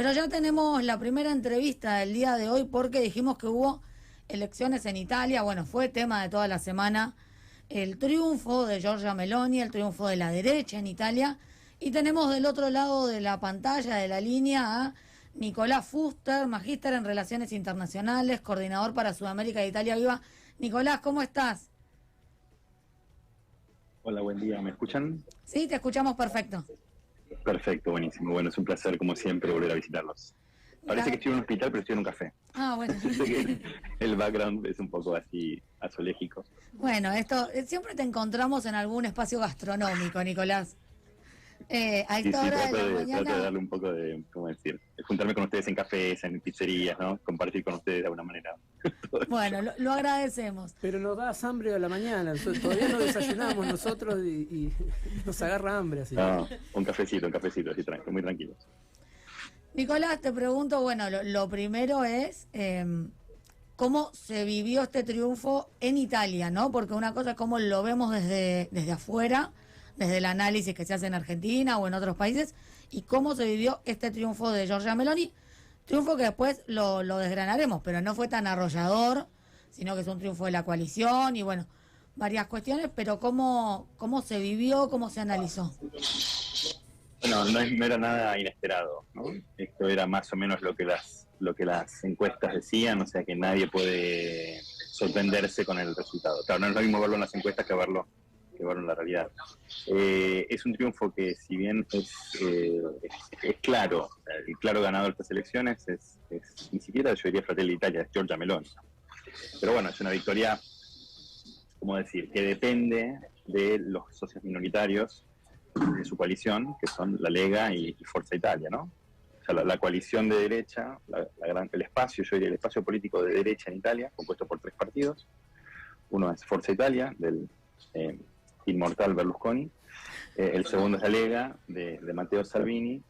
Pero ya tenemos la primera entrevista del día de hoy porque dijimos que hubo elecciones en Italia. Bueno, fue tema de toda la semana el triunfo de Giorgia Meloni, el triunfo de la derecha en Italia. Y tenemos del otro lado de la pantalla, de la línea, a Nicolás Fuster, magíster en Relaciones Internacionales, coordinador para Sudamérica de Italia Viva. Nicolás, ¿cómo estás? Hola, buen día. ¿Me escuchan? Sí, te escuchamos perfecto. Perfecto, buenísimo. Bueno, es un placer, como siempre, volver a visitarlos. Parece que estoy en un hospital, pero estoy en un café. Ah, bueno. Sé que el background es un poco así azoléjico. Bueno, esto siempre te encontramos en algún espacio gastronómico, Nicolás. A Sí, esta sí, hora de la trato de mañana. darle un poco de, ¿cómo decir? De juntarme con ustedes en cafés, en pizzerías, ¿no? Compartir con ustedes de alguna manera todo eso. Bueno, lo agradecemos. Pero nos da hambre a la mañana, todavía no desayunamos nosotros y nos agarra hambre así. No, un cafecito, así muy tranquilos. Nicolás, te pregunto, bueno, lo primero es cómo se vivió este triunfo en Italia, ¿no? Porque una cosa es cómo lo vemos desde afuera, desde el análisis que se hace en Argentina o en otros países, y cómo se vivió este triunfo de Giorgia Meloni. Triunfo que después lo desgranaremos, pero no fue tan arrollador, sino que es un triunfo de la coalición y bueno, varias cuestiones, pero cómo se vivió, cómo se analizó. Bueno, no era nada inesperado, ¿no? Esto era más o menos lo que las encuestas decían, o sea que nadie puede sorprenderse con el resultado. Claro, no es lo mismo verlo en las encuestas que verlo en la realidad. Es un triunfo que, si bien es claro, el claro ganador de estas elecciones ni siquiera yo diría Fratelli d'Italia, es Giorgia Meloni. Pero bueno, es una victoria, ¿cómo decir?, que depende de los socios minoritarios de su coalición, que son la Lega y Forza Italia, ¿no? O sea, la coalición de derecha, el espacio, yo diría el espacio político de derecha en Italia, compuesto por tres partidos. Uno es Forza Italia, del inmortal Berlusconi. El segundo es la Lega, de Matteo Salvini.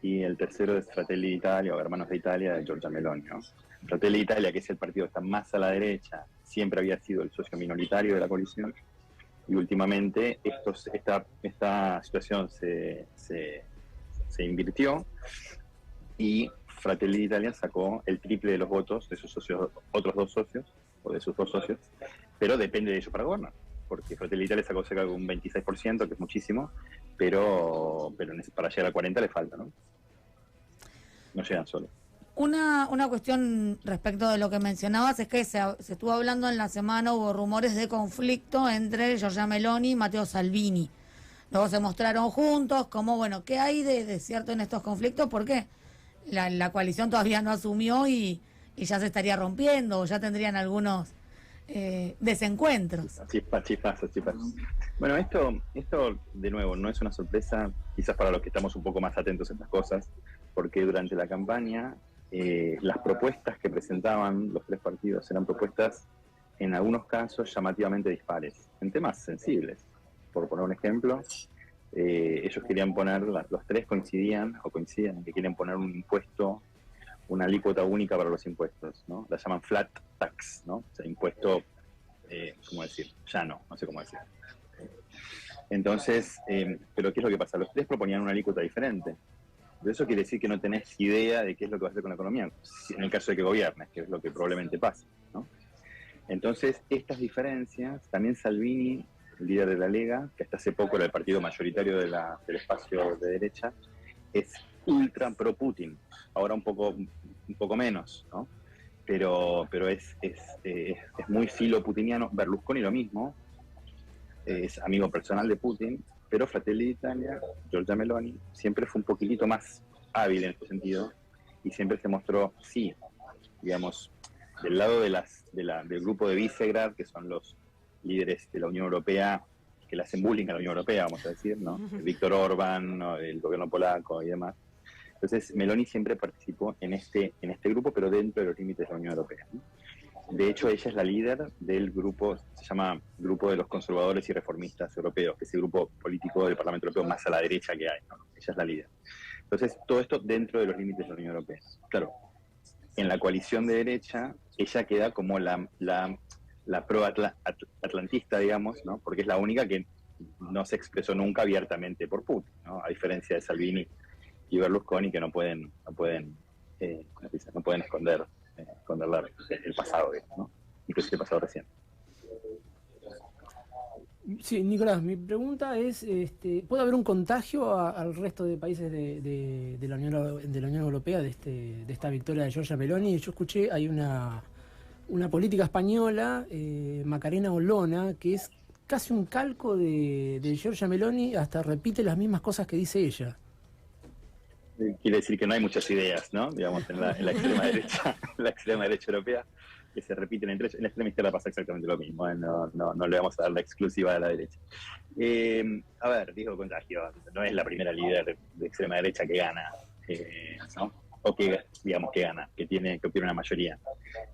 Y el tercero es Fratelli d'Italia, o Hermanos de Italia, de Giorgia Meloni, ¿no? Fratelli d'Italia, que es el partido que está más a la derecha, siempre había sido el socio minoritario de la coalición. Y últimamente esta situación se invirtió y Fratelli d'Italia sacó el triple de los votos de sus socios, otros dos socios, o de sus dos socios, pero depende de ellos para gobernar, porque Fratelli d'Italia sacó cerca de un 26%, que es muchísimo, pero para llegar a 40 le falta, ¿no? No llegan solo. Una cuestión respecto de lo que mencionabas es que se estuvo hablando en la semana, hubo rumores de conflicto entre Giorgia Meloni y Matteo Salvini. Luego se mostraron juntos, como bueno, ¿qué hay de cierto en estos conflictos? Porque la coalición todavía no asumió y ya se estaría rompiendo, o ya tendrían algunos desencuentros. Chispas. Bueno, esto de nuevo no es una sorpresa, quizás para los que estamos un poco más atentos a estas cosas, porque durante la campaña las propuestas que presentaban los tres partidos eran propuestas, en algunos casos, llamativamente dispares, en temas sensibles. Por poner un ejemplo, ellos querían poner, los tres coincidían en que quieren poner un impuesto, una alícuota única para los impuestos, ¿no? La llaman flat tax, ¿no? O sea, impuesto, ¿cómo decir? Llano, no sé cómo decir. Entonces, pero ¿qué es lo que pasa? Los tres proponían una alícuota diferente. Pero eso quiere decir que no tenés idea de qué es lo que vas a hacer con la economía, en el caso de que gobiernes, que es lo que probablemente pase, ¿no? Entonces, estas diferencias, también Salvini, el líder de la Lega, que hasta hace poco era el partido mayoritario del espacio de derecha, es ultra pro Putin, ahora un poco menos, ¿no? Pero es muy filo putiniano. Berlusconi lo mismo, es amigo personal de Putin, pero Fratelli d'Italia, Giorgia Meloni, siempre fue un poquitito más hábil en este sentido y siempre se mostró, sí, digamos, del lado del grupo de Visegrad, que son los líderes de la Unión Europea, que le hacen bullying a la Unión Europea, vamos a decir, ¿no? Víctor Orbán, ¿no? El gobierno polaco y demás. Entonces, Meloni siempre participó en este grupo, pero dentro de los límites de la Unión Europea, ¿no? De hecho, ella es la líder del grupo, se llama Grupo de los Conservadores y Reformistas Europeos, que es el grupo político del Parlamento Europeo más a la derecha que hay, ¿no? Ella es la líder. Entonces, todo esto dentro de los límites de la Unión Europea. Claro, en la coalición de derecha, ella queda como la pro-atlantista, digamos, ¿no? Porque es la única que no se expresó nunca abiertamente por Putin, ¿no? A diferencia de Salvini, y Berlusconi, que no pueden ¿cómo se dice? No pueden esconder el pasado, ¿no? Inclusive el pasado reciente. Sí, Nicolás, mi pregunta es, ¿puede haber un contagio al resto de países de la Unión Europea de esta victoria de Giorgia Meloni? Yo escuché, hay una política española, Macarena Olona, que es casi un calco de Giorgia Meloni, hasta repite las mismas cosas que dice ella. Quiere decir que no hay muchas ideas, ¿no? Digamos, en la extrema derecha, la extrema derecha europea, que se repiten entre ellos. En la extrema izquierda pasa exactamente lo mismo, ¿eh? No le vamos a dar la exclusiva a la derecha. A ver, dijo Contagio, no es la primera líder de extrema derecha que gana, ¿no? O que, digamos, que gana, que obtiene una mayoría.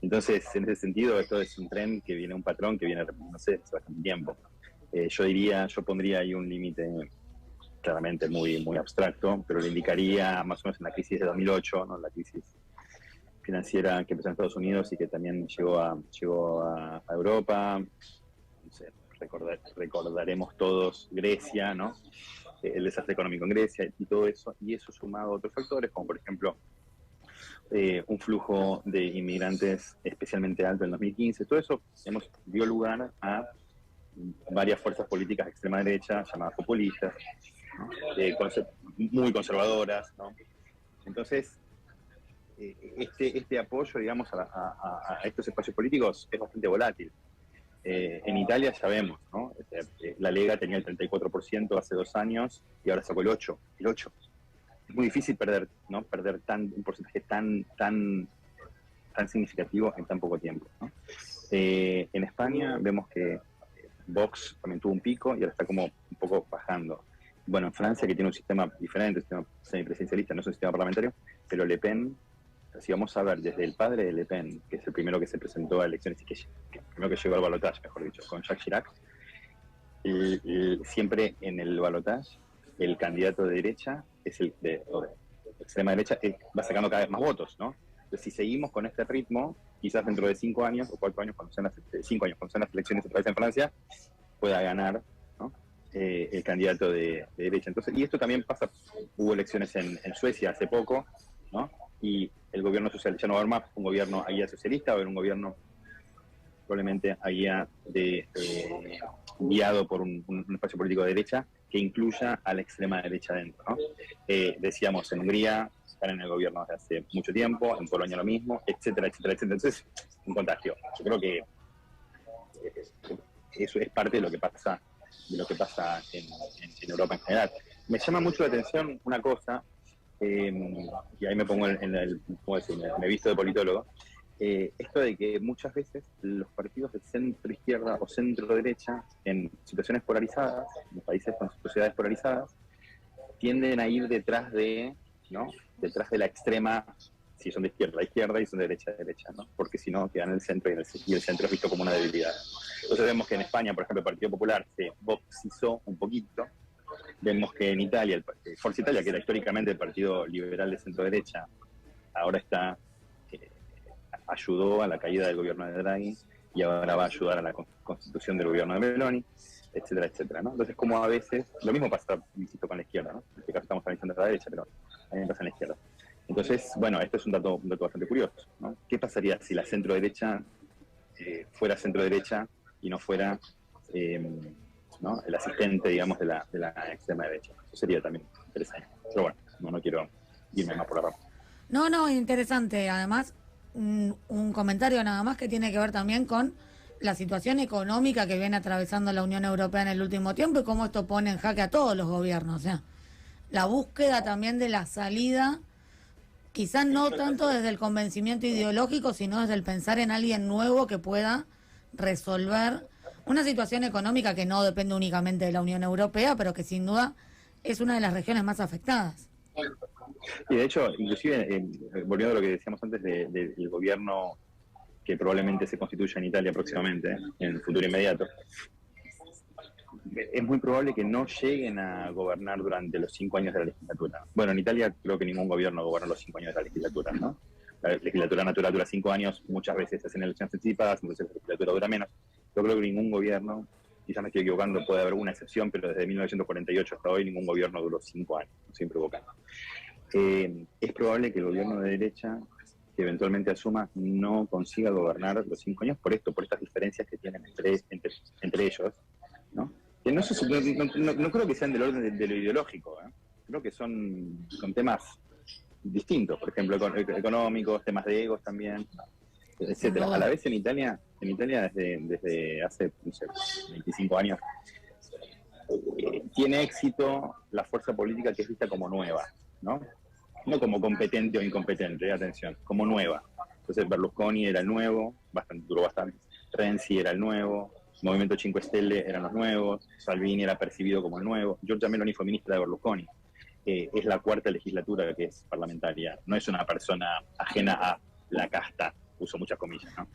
Entonces, en ese sentido, esto es un tren que viene, un patrón que viene, no sé, hace bastante tiempo. Yo pondría ahí un límite claramente muy, muy abstracto, pero le indicaría más o menos en la crisis de 2008, ¿no? La crisis financiera que empezó en Estados Unidos y que también llegó a Europa. No sé, recordaremos todos Grecia, ¿no? El desastre económico en Grecia y todo eso, y eso sumado a otros factores, como por ejemplo un flujo de inmigrantes especialmente alto en 2015. Todo eso dio lugar a varias fuerzas políticas de extrema derecha, llamadas populistas, ¿no? Muy conservadoras, ¿no? Entonces, este apoyo, digamos, a estos espacios políticos es bastante volátil. En Italia ya vemos, ¿no? La Lega tenía el 34% hace 2 años y ahora sacó el 8%. Es muy difícil perder un porcentaje tan significativo en tan poco tiempo, ¿no? En España vemos que Vox también tuvo un pico y ahora está como un poco bajando. Bueno, en Francia, que tiene un sistema diferente, un sistema semipresidencialista, no es un sistema parlamentario, pero Le Pen, si vamos a ver desde el padre de Le Pen, que es el primero que se presentó a elecciones y que el primero que llegó al balotaje, mejor dicho, con Jacques Chirac, siempre en el balotaje el candidato de derecha es o de extrema derecha, va sacando cada vez más votos, ¿no? Entonces, si seguimos con este ritmo, quizás dentro de 5 años o 4 años, cuando sean las elecciones otra vez en Francia, pueda ganar, ¿no? El candidato de derecha. Entonces, y esto también pasa, hubo elecciones en Suecia hace poco, ¿no? Y el gobierno socialista, ya no va a haber más un gobierno guía socialista, va a haber un gobierno probablemente guiado por un espacio político de derecha que incluya a la extrema derecha dentro, ¿no? Decíamos, en Hungría están en el gobierno desde hace mucho tiempo, en Polonia lo mismo, etcétera, etcétera, etcétera. Entonces, un contagio. Yo creo que eso es parte de lo que pasa en Europa en general. Me llama mucho la atención una cosa, y ahí me pongo me visto de politólogo, esto de que muchas veces los partidos de centro izquierda o centro derecha, en situaciones polarizadas, en países con sociedades polarizadas, tienden a ir detrás de la extrema, si son de izquierda y son de derecha, ¿no? Porque si no quedan en el centro y el centro es visto como una debilidad. Entonces vemos que en España, por ejemplo, el Partido Popular se voxizó un poquito. Vemos que en Italia, Forza Italia, que era históricamente el partido liberal de centro-derecha, ahora ayudó a la caída del gobierno de Draghi y ahora va a ayudar a la constitución del gobierno de Meloni, etcétera, etcétera, ¿no? Entonces, como a veces, lo mismo pasa, insisto, con la izquierda, ¿no? En este caso estamos analizando la derecha, pero también pasa en la izquierda. Entonces, bueno, esto es un dato bastante curioso, ¿no? ¿Qué pasaría si la centro-derecha fuera centro-derecha y no fuera ¿no? el asistente, digamos, de la extrema derecha? Eso sería también interesante. Pero bueno, no quiero irme más por la rama. No, interesante. Además, un comentario nada más que tiene que ver también con la situación económica que viene atravesando la Unión Europea en el último tiempo y cómo esto pone en jaque a todos los gobiernos. O sea, la búsqueda también de la salida, quizás no tanto desde el convencimiento ideológico, sino desde el pensar en alguien nuevo que pueda resolver una situación económica que no depende únicamente de la Unión Europea, pero que sin duda es una de las regiones más afectadas. Y de hecho, inclusive, volviendo a lo que decíamos antes del gobierno que probablemente se constituya en Italia próximamente, en el futuro inmediato, es muy probable que no lleguen a gobernar durante los 5 años de la legislatura. Bueno, en Italia creo que ningún gobierno gobierna los 5 años de la legislatura, ¿no? La legislatura natural dura 5 años, muchas veces se hacen elecciones anticipadas, entonces la legislatura dura menos. Yo creo que ningún gobierno, quizás me estoy equivocando, puede haber una excepción, pero desde 1948 hasta hoy ningún gobierno duró 5 años, siempre evocando. Es probable que el gobierno de derecha que eventualmente asuma no consiga gobernar los 5 años por esto, por estas diferencias que tienen entre ellos, ¿no? Que no, no creo que sean del orden de lo ideológico, ¿eh? Creo que son temas distintos, por ejemplo, económicos, temas de egos también, etcétera. A la vez en Italia desde hace, no sé, 25 años, tiene éxito la fuerza política que es vista como nueva, ¿no? No como competente o incompetente, atención, como nueva. Entonces Berlusconi era el nuevo, duró bastante, Renzi era el nuevo, Movimiento 5 Stelle eran los nuevos, Salvini era percibido como el nuevo, Giorgia Meloni fue ministra de Berlusconi. Es la 4ª legislatura que es parlamentaria, no es una persona ajena a la casta, uso muchas comillas, ¿no?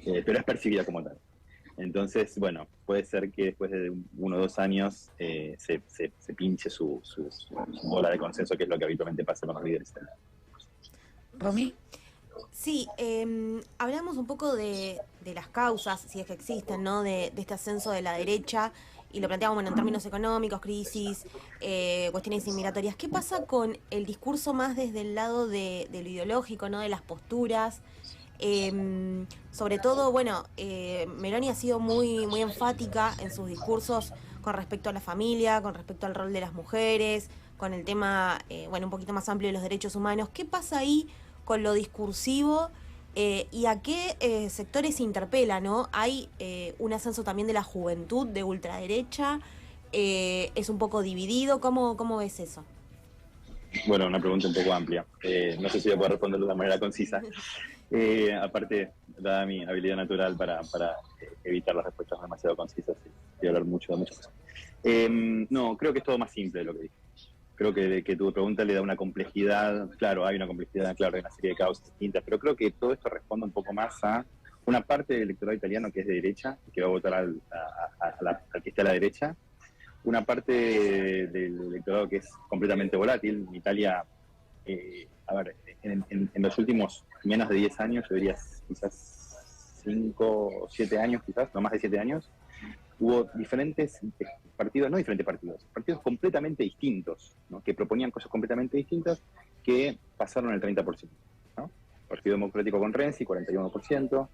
Pero es percibida como tal. Entonces, bueno, puede ser que después de 1 o 2 años se pinche su bola de consenso, que es lo que habitualmente pasa con los líderes. Romy. Sí, hablamos un poco de las causas, si es que existen, ¿no? De este ascenso de la derecha, y lo planteamos, bueno, en términos económicos, crisis, cuestiones inmigratorias. ¿Qué pasa con el discurso más desde el lado de lo ideológico, ¿no? De las posturas? Sobre todo, bueno, Meloni ha sido muy enfática en sus discursos con respecto a la familia, con respecto al rol de las mujeres, con el tema, bueno, un poquito más amplio de los derechos humanos. ¿Qué pasa ahí con lo discursivo y a qué sectores se interpela, ¿no? Hay un ascenso también de la juventud de ultraderecha, es un poco dividido. ¿Cómo ves eso? Bueno, una pregunta un poco amplia. No sé si voy a poder responderlo de manera concisa. Aparte, dada mi habilidad natural para evitar las respuestas demasiado concisas y hablar mucho de muchas cosas. No, creo que es todo más simple de lo que dije. Creo que tu pregunta le da una complejidad, claro, hay una complejidad, claro, hay una serie de causas distintas, pero creo que todo esto responde un poco más a una parte del electorado italiano que es de derecha, que va a votar al que esté a la derecha, una parte del electorado que es completamente volátil. En Italia, a ver, en los últimos menos de 10 años, yo diría quizás 5 o 7 años, quizás, no más de 7 años, hubo diferentes partidos, no diferentes partidos completamente distintos, ¿no? Que proponían cosas completamente distintas que pasaron el 30%, ¿no? Partido Democrático con Renzi, 41%,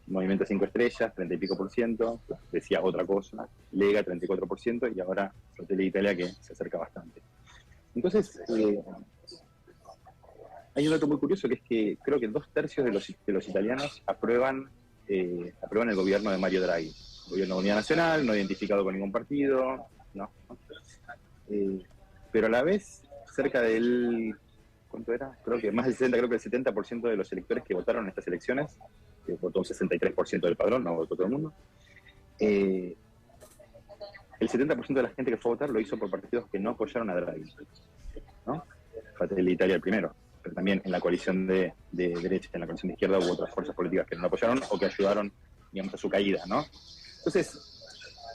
Movimiento 5 Estrellas, 30 y pico por ciento, decía otra cosa, Lega, 34%, y ahora Fratelli Italia, que se acerca bastante. Entonces, hay un dato muy curioso, que es que creo que 2/3 de los italianos aprueban el gobierno de Mario Draghi. Gobierno de unidad nacional, no identificado con ningún partido, ¿no? Pero a la vez, cerca del, ¿cuánto era? Creo que más del 60, creo que el 70% de los electores que votaron en estas elecciones, que votó un 63% del padrón, no votó todo el mundo, el 70% de la gente que fue a votar lo hizo por partidos que no apoyaron a Draghi, ¿no? Fratelli Italia el primero, pero también en la coalición de derecha, en la coalición de izquierda, hubo otras fuerzas políticas que no lo apoyaron o que ayudaron, digamos, a su caída, ¿no? Entonces,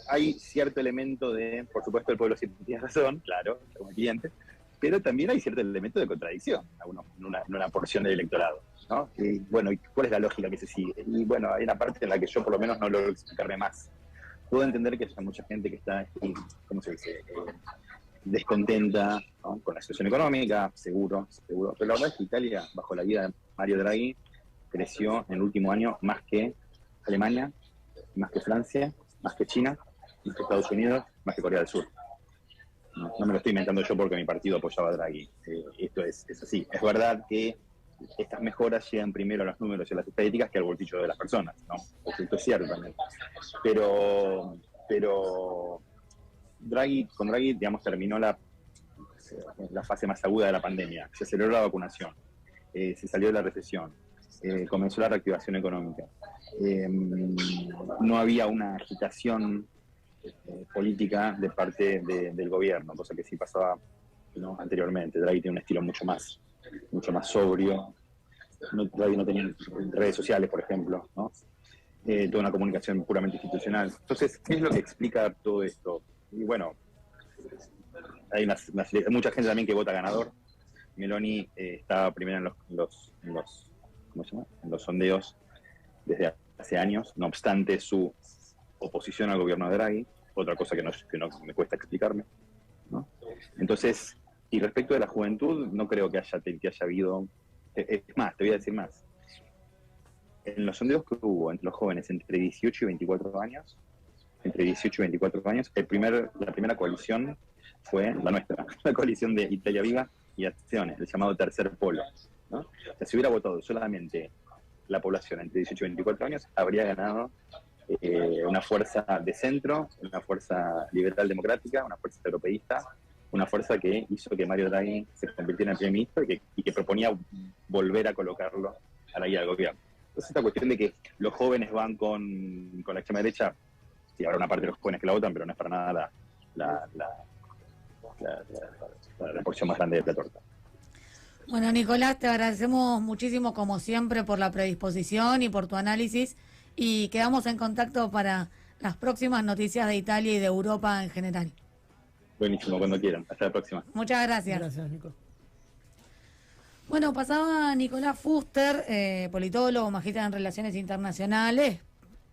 hay cierto elemento de, por supuesto, el pueblo sí tiene razón, claro, como cliente, pero también hay cierto elemento de contradicción en una porción del electorado, ¿no? Y bueno, ¿cuál es la lógica que se sigue? Y bueno, hay una parte en la que yo por lo menos no logro explicarme más. Puedo entender que haya mucha gente que está, ¿cómo se dice?, descontenta, ¿no?, con la situación económica, seguro, pero la verdad es que Italia, bajo la guía de Mario Draghi, creció en el último año más que Alemania, más que Francia, más que China, más que Estados Unidos, más que Corea del Sur. No me lo estoy inventando yo porque mi partido apoyaba a Draghi. Esto es así. Es verdad que estas mejoras llegan primero a los números y a las estadísticas que al bolsillo de las personas, ¿no? Esto es cierto también. Pero con Draghi, digamos, terminó la fase más aguda de la pandemia. Se aceleró la vacunación, se salió de la recesión, comenzó la reactivación económica. No había una agitación política de parte del gobierno, cosa que sí pasaba, ¿no?, anteriormente. Draghi tiene un estilo mucho más sobrio. Draghi no tenía redes sociales, por ejemplo, ¿no? Toda una comunicación puramente institucional. Entonces, ¿qué es lo que explica todo esto? Y bueno, hay mucha gente también que vota ganador. Meloni estaba primero en los ¿cómo se llama?, en los sondeos desde hace años, no obstante su oposición al gobierno de Draghi, otra cosa que no me cuesta explicarme, ¿no? Entonces, Y respecto de la juventud, no creo que haya habido... Es más, te voy a decir más. En los sondeos que hubo entre los jóvenes entre 18 y 24 años, la primera coalición fue la nuestra, la coalición de Italia Viva y Acción, el llamado tercer polo, ¿no? O sea, si hubiera votado solamente la población entre 18 y 24 años, habría ganado una fuerza de centro, una fuerza liberal democrática, una fuerza europeísta, una fuerza que hizo que Mario Draghi se convirtiera en primer ministro y que proponía volver a colocarlo a la guía del gobierno. Entonces esta cuestión de que los jóvenes van con la extrema derecha, sí, habrá una parte de los jóvenes que la votan, pero no es para nada la porción más grande de la torta. Bueno, Nicolás, te agradecemos muchísimo como siempre por la predisposición y por tu análisis y quedamos en contacto para las próximas noticias de Italia y de Europa en general. Buenísimo, cuando quieran. Hasta la próxima. Muchas gracias. Gracias, Nico. Bueno, pasaba Nicolás Fuster, politólogo, magíster en Relaciones Internacionales,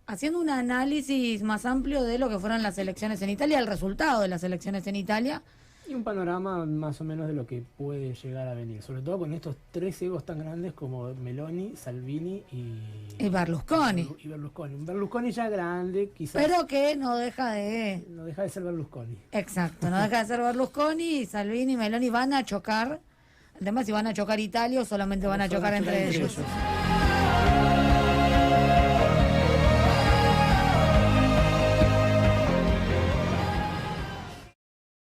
haciendo un análisis más amplio de lo que fueron las elecciones en Italia, el resultado de las elecciones en Italia. Y un panorama más o menos de lo que puede llegar a venir, sobre todo con estos tres egos tan grandes como Meloni, Salvini y Berlusconi. Un Berlusconi ya grande, quizás. Pero que no deja de... No deja de ser Berlusconi. Exacto, no deja de ser Berlusconi y Salvini y Meloni van a chocar. El tema es si van a chocar Italia o solamente van a chocar entre ellos.